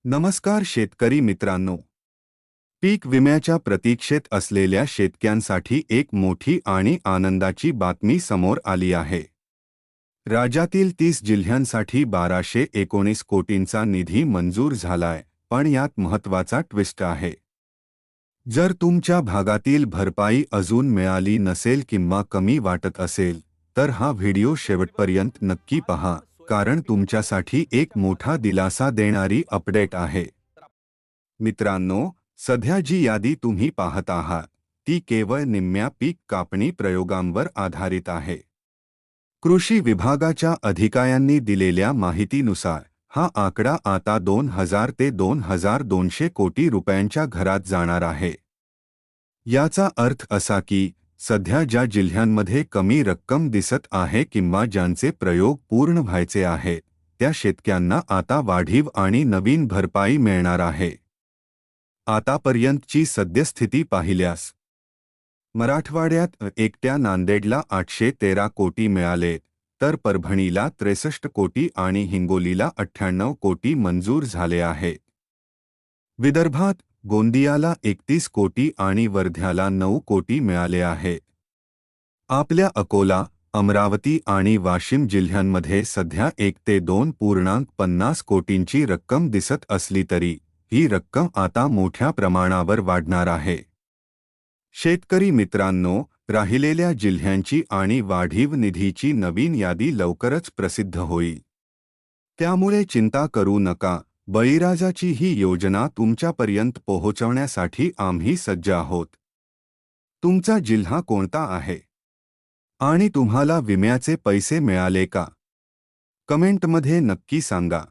नमस्कार शेतकरी मित्रांनो. पीक विम्याच्या प्रतीक्षेत असलेल्या शेतकऱ्यांसाठी एक मोठी आणि आनंदाची बातमी समोर आली आहे. राज्यातील 30 जिल्ह्यांसाठी 1219 कोटींचा निधी मंजूर झालाय, पण यात महत्त्वाचा ट्विस्ट आहे. जर तुमच्या भागातील भरपाई अजून मिळाली नसेल किंवा कमी वाटत असेल, तर हा व्हिडिओ शेवटपर्यंत नक्की पहा, कारण तुमच्यासाठी एक मोठा दिलासा देणारी अपडेट आहे. मित्रांनो, सध्या जी यादी तुम्ही पाहत आहात ती केवळ निम्म्या पीक कापणी प्रयोगांवर आधारित आहे. कृषी विभागाच्या अधिकाऱ्यांनी दिलेल्या माहितीनुसार हा आकडा आता 2000 ते 2200 कोटी रुपयांच्या घरात जाणार आहे. याचा अर्थ असा की सध्या ज्या जिल्ह्यांमध्ये कमी रक्कम दिसत आहे किंवा ज्यांचे प्रयोग पूर्ण व्हायचे आहेत, त्या शेतकऱ्यांना आता वाढीव आणि नवीन भरपाई मिळणार आहे. आतापर्यंतची सद्यस्थिती पाहिल्यास मराठवाड्यात एकट्या नांदेडला 813 कोटी मिळाले, तर परभणीला 63 कोटी आणि हिंगोलीला 98 कोटी मंजूर झाले आहेत. विदर्भात गोंदियाला 31 कोटी आणि वर्ध्याला 9 कोटी मिळाले आहेत. आपल्या अकोला, अमरावती आणि वाशिम जिल्ह्यांमध्ये सध्या 1 ते 2.50 कोटींची रक्कम दिसत असली तरी ही रक्कम आता मोठ्या प्रमाणावर वाढणार आहे. शेतकरी मित्रांनो, राहिलेल्या जिल्ह्यांची आणि वाढीव निधीची नवीन यादी लवकरच प्रसिद्ध होईल. त्यामुळे चिंता करू नका. बळीराजाची ही योजना तुमच्यापर्यंत पोहोचवण्यासाठी आम्ही सज्ज आहोत. तुमचा जिल्हा कोणता आहे? आणि तुम्हाला विम्याचे पैसे मिळाले का? कमेंटमध्ये नक्की सांगा.